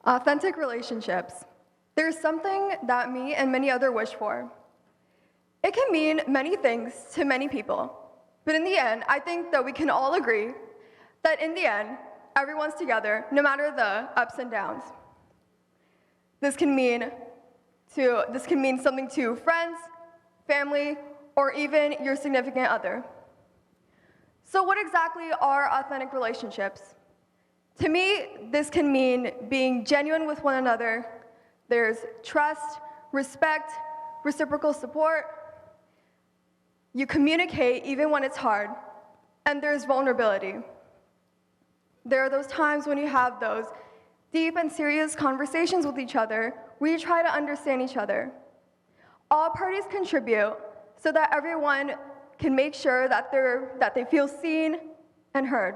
Authentic relationships. There's something that me and many others wish for. It can mean many things to many people, but in the end, I think that we can all agree that in the end, everyone's together, no matter the ups and downs. This can mean something to friends, family, or even your significant other. So what exactly are authentic relationships? To me, this can mean being genuine with one another. There's trust, respect, reciprocal support. You communicate even when it's hard, and there's vulnerability. There are those times when you have those deep and serious conversations with each other where you try to understand each other. All parties contribute so that everyone can make sure that they feel seen and heard.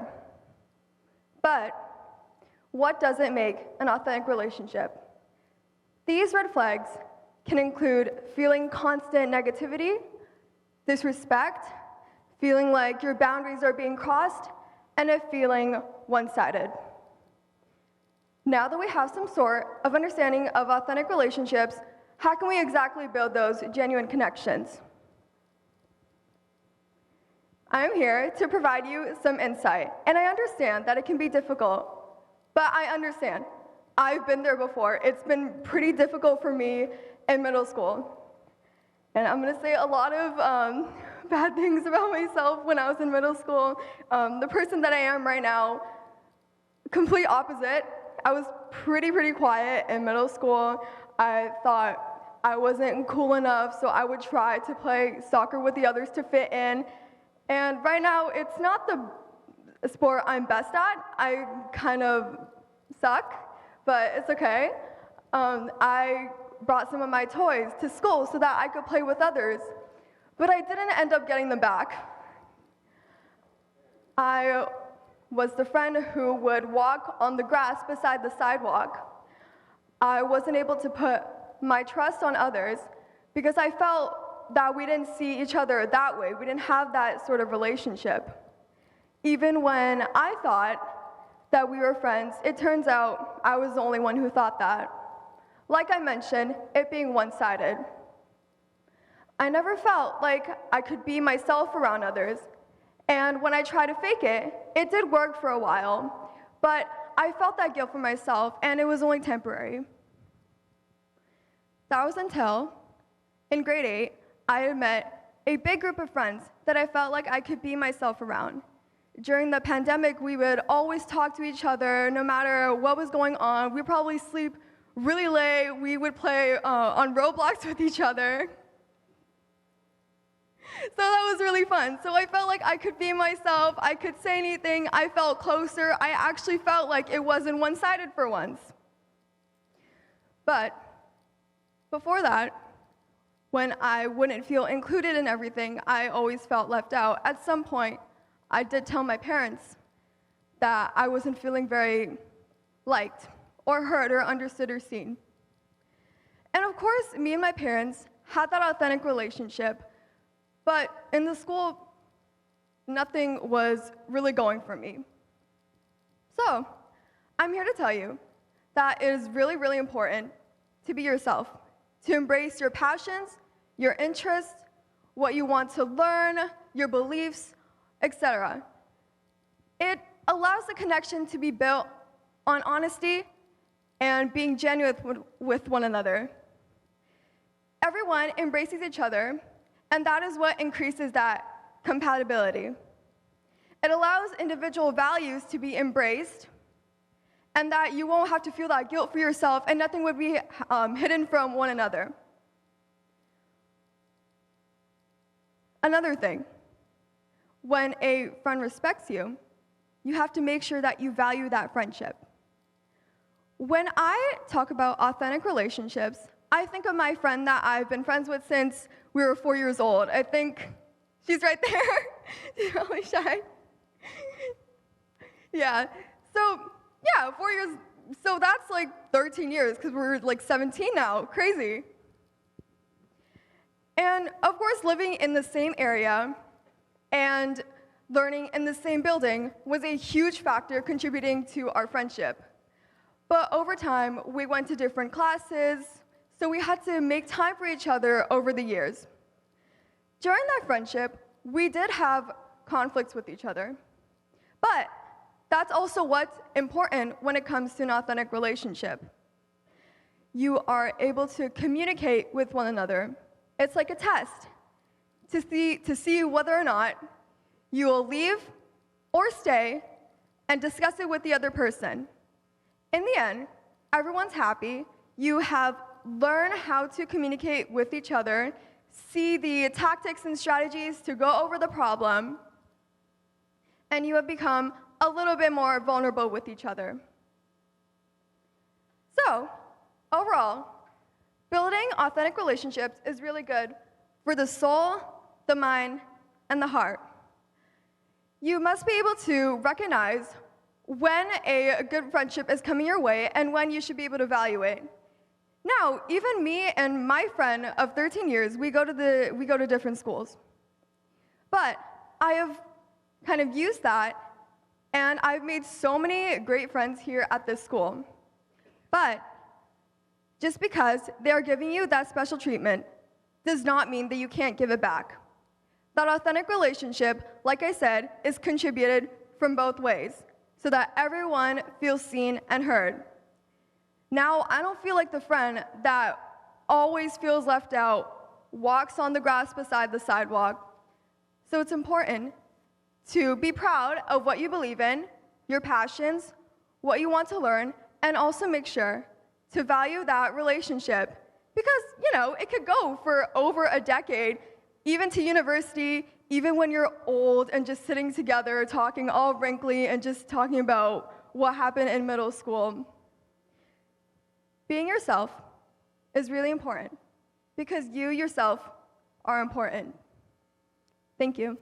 But what doesn't make an authentic relationship? These red flags can include feeling constant negativity, disrespect, feeling like your boundaries are being crossed, and a feeling one-sided. Now that we have some sort of understanding of authentic relationships, how can we exactly build those genuine connections? I am here to provide you some insight, and I understand that it can be difficult, but I understand. I've been there before. It's been pretty difficult for me in middle school. And I'm gonna say a lot of bad things about myself when I was in middle school. The person that I am right now, complete opposite. I was pretty quiet in middle school. I thought I wasn't cool enough, so I would try to play soccer with the others to fit in. And right now, it's not the sport I'm best at. I kind of suck, but it's okay. I brought some of my toys to school so that I could play with others, but I didn't end up getting them back. I was the friend who would walk on the grass beside the sidewalk. I wasn't able to put my trust on others because I felt that we didn't see each other that way. We didn't have that sort of relationship. Even when I thought that we were friends, it turns out I was the only one who thought that. Like I mentioned, it being one-sided. I never felt like I could be myself around others, and when I tried to fake it, it did work for a while, but I felt that guilt for myself, and it was only temporary. That was until, in grade 8, I had met a big group of friends that I felt like I could be myself around. During the pandemic, we would always talk to each other no matter what was going on. We'd probably sleep really late. We would play on Roblox with each other. So that was really fun. So I felt like I could be myself. I could say anything. I felt closer. I actually felt like it wasn't one-sided for once. But before that, when I wouldn't feel included in everything, I always felt left out. At some point, I did tell my parents that I wasn't feeling very liked or heard or understood or seen. And of course, me and my parents had that authentic relationship, but in the school, nothing was really going for me. So, I'm here to tell you that it is really important to be yourself, to embrace your passions, your interests, what you want to learn, your beliefs, etc. It allows the connection to be built on honesty and being genuine with one another. Everyone embraces each other, and that is what increases that compatibility. It allows individual values to be embraced, and that you won't have to feel that guilt for yourself, and nothing would be hidden from one another. Another thing, when a friend respects you, you have to make sure that you value that friendship. When I talk about authentic relationships, I think of my friend that I've been friends with since we were 4 years old. I think she's right there. She's probably shy. Yeah, so yeah, 4 years, so that's like 13 years because we're like 17 now, crazy. And of course, living in the same area and learning in the same building was a huge factor contributing to our friendship. But over time, we went to different classes, so we had to make time for each other over the years. During that friendship, we did have conflicts with each other. But that's also what's important when it comes to an authentic relationship. You are able to communicate with one another. It's like a test to see whether or not you will leave or stay and discuss it with the other person. In the end, everyone's happy. You have learned how to communicate with each other, see the tactics and strategies to go over the problem, and you have become a little bit more vulnerable with each other. So, overall, building authentic relationships is really good for the soul, the mind, and the heart. You must be able to recognize when a good friendship is coming your way and when you should be able to evaluate. Now, even me and my friend of 13 years, we go to different schools. But I have kind of used that, and I've made so many great friends here at this school. But just because they are giving you that special treatment does not mean that you can't give it back. That authentic relationship, like I said, is contributed from both ways, so that everyone feels seen and heard. Now, I don't feel like the friend that always feels left out, walks on the grass beside the sidewalk. So it's important to be proud of what you believe in, your passions, what you want to learn, and also make sure to value that relationship. Because, it could go for over a decade, even to university, even when you're old and just sitting together, talking all wrinkly and just talking about what happened in middle school. Being yourself is really important because you yourself are important. Thank you.